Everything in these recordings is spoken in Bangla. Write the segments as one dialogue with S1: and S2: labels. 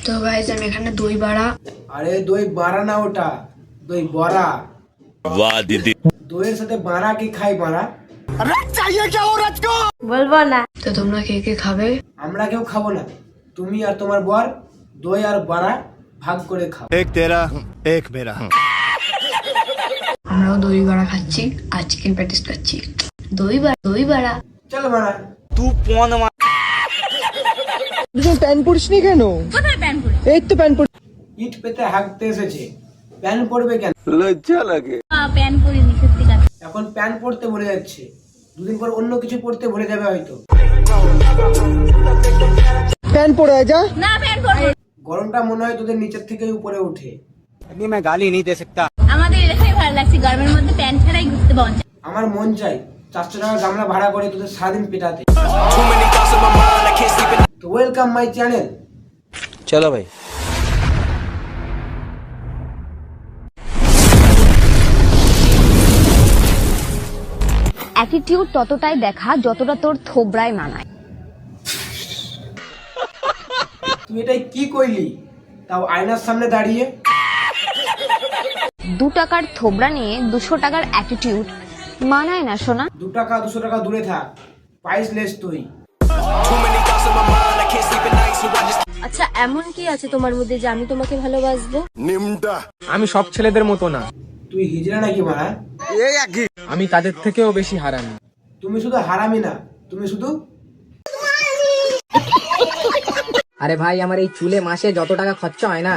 S1: তো গাইস আমি এখানে দই বাড়া।
S2: আরে দই বাড়া না, ওটা দই বড়া।
S3: वाह दीदी।
S2: দইয়ের সাথে বাড়া কি খাই বাড়া?
S4: বলবো না।
S1: তো তোমরা কে কে খাবে?
S2: আমরা কেউ খাবো না, তুমি আর তোমার বর দই আর বাড়া ভাগ করে খাও।
S3: एक तेरा एक मेरा।
S1: আমরাও দই বাড়া খাচ্ছি আর চিকেন প্যাটিস খাচ্ছি। দই বাড়া।
S2: চলো বাড়া।
S5: প্যান্ট পরিস নি কেন?
S4: কোথায় প্যান পরে?
S5: এই তো প্যান্ট পরি।
S2: ইট পেতে হাঁকতে এসেছে, প্যান পরবে কেন?
S4: প্যান পরিনি সত্যি কথা।
S2: এখন প্যান পরতে ভুলে যাচ্ছে, দুদিন পর অন্য কিছু পরতে ভুলে যাবে হয়তো।
S5: প্যান্ট পরে আয় যা।
S4: না প্যান পরবো।
S2: গরমটা মনে হয় তোদের নিচের থেকে উপরে উঠে।
S4: আমাদের এলাকায় ভালো লাগছে, গরমের মধ্যে প্যান ছাড়াই ঘুরতে পাওয়া যায়।
S2: আমার মন চাই 400 টাকা গামলা ভাড়া করে তোদের সারাদিন পেটাতে। তো ওয়েলকাম মাই চ্যানেল।
S6: चलो भाई।
S7: অ্যাটিটিউড ততটাই দেখা যতটা তোর থোবরায় মানায়।
S2: তুই এটাই কি কইলি, তাও আয়নার সামনে দাঁড়িয়ে?
S7: 2 টাকার থোবরা নিয়ে 200 টাকার অ্যাটিটিউড মানায় না সোনা।
S2: 2 টাকা 200 টাকা দূরে থাক, প্রাইসলেস তুই।
S4: আচ্ছা এমন কি আছে তোমার মধ্যে যে আমি তোমাকে ভালোবাসবো?
S5: আমি সব ছেলেদের মতো না,
S2: তুই হিজড়া নাকি মারা?
S5: আমি তাদের থেকেও বেশি হারামি।
S2: তুমি শুধু হারামি না, তুমি শুধু
S8: আরে ভাই, আমার এই চুলে মাসে যত টাকা খরচা হয় না,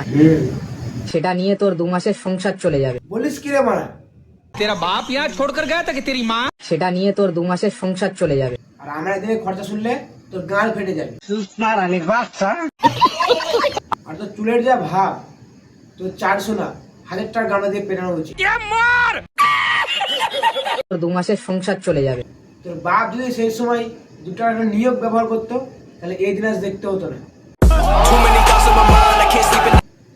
S8: সেটা নিয়ে তোর 2 মাসের সংসার চলে যাবে।
S2: বলিস কি রে মারা?
S8: সেটা নিয়ে তোর 2 মাসের সংসার চলে যাবে।
S2: আর আমরা এদিকে খরচা শুনলে তোর গাল ফেটে যাবে। আর তোর চুলের যা ভাব, তোর 400 না 1000 টাকা গামলা দিয়ে পেটানো উচিত।
S8: তোর 2 মাসের সংসার চলে যাবে।
S2: তোর বাপ যদি সেই সময় 2 টাকার নিয়োগ ব্যবহার করতো, তাহলে এই দিন আজ দেখতে হতো না।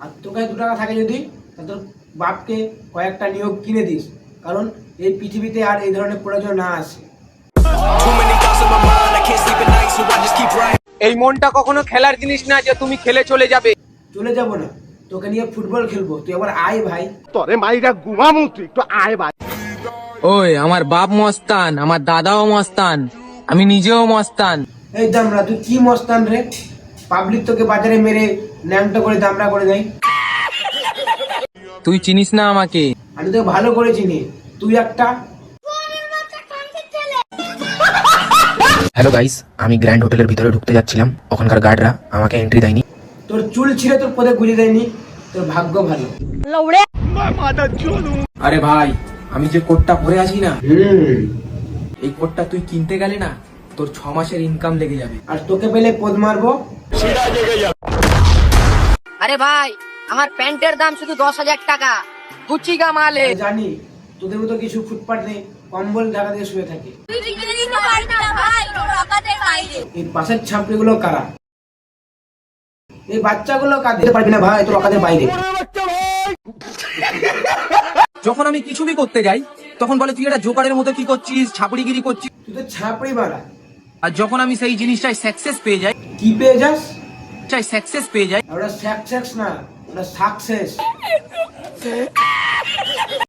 S2: আর তোর কাছে 2 টাকা থাকে যদি, তাহলে তোর বাপকে কয়েকটা নিয়োগ কিনে দিস, কারণ এই পৃথিবীতে আর এই ধরনের প্রয়োজন না আসে।
S5: এই মনটা কখনো খেলার জিনিস না যে তুমি খেলে চলে যাবে।
S2: চলে যাব না, তোকে নিয়ে ফুটবল খেলবো, তুই আবার আয় ভাই।
S5: ওই আমার বাপ মস্তান, আমার দাদাও মস্তান, আমি নিজেও মস্তান।
S2: এই দামরা, তুই কি মস্তান রে? পাবলিক তোকে বাজারে মেরে ন্যাংটা করে দামরা করে দেয়।
S5: তুই চিনিস না আমাকে।
S2: আমি তোকে ভালো করে চিনি, তুই একটা।
S9: হ্যালো গাইস, আমি গ্র্যান্ড হোটেলের ভিতরে ঢুকতে যাচ্ছিলাম, ওখানকার গার্ডরা আমাকে এন্ট্রি দেয়নি।
S2: তোর চুল ছিঁড়ে তোর পদে গুঁজে দেয়নি, তোর ভাগ্য ভালো।
S5: আরে ভাই, আমি যে কোটটা পরে আছি না, এই কোটটা তুই কিনতে গেলে না তোর 6 মাসের ইনকাম লেগে যাবে।
S2: আর তোকে পেলে পদ মারবো।
S8: আরে ভাই, আমার প্যান্টের দাম শুধু 10,000 টাকা, গুচি গা মালে।
S2: আমি জানি তোদের মতো কিছু ফুটপাতে কম্বল ঢাকা দিয়ে শুয়ে থাকে।
S4: তুই কিনে দিতে পারবি না ভাই, তোর অকাতের বাইরে।
S2: এই পাশের ছাপড়িগুলো কারা? এই বাচ্চাগুলো কাঁদতে পারবি না ভাই, তোর অকাতের বাইরে।
S5: যখন আমি কিছুই করতে যাই তখন বলে তুই এটা জোকারের মতো কি করছিস, ছাপড়িগিরি করছিস।
S2: তুই তো ছাপড়ি মারা।
S5: আর যখন আমি সেই জিনিসটাই সাকসেস পেয়ে যাই,
S2: কি পেয়ে যাস?
S5: সাকসেস পেয়ে যাই,
S2: ওটা সাকসেস না, ওটা সাকসেস।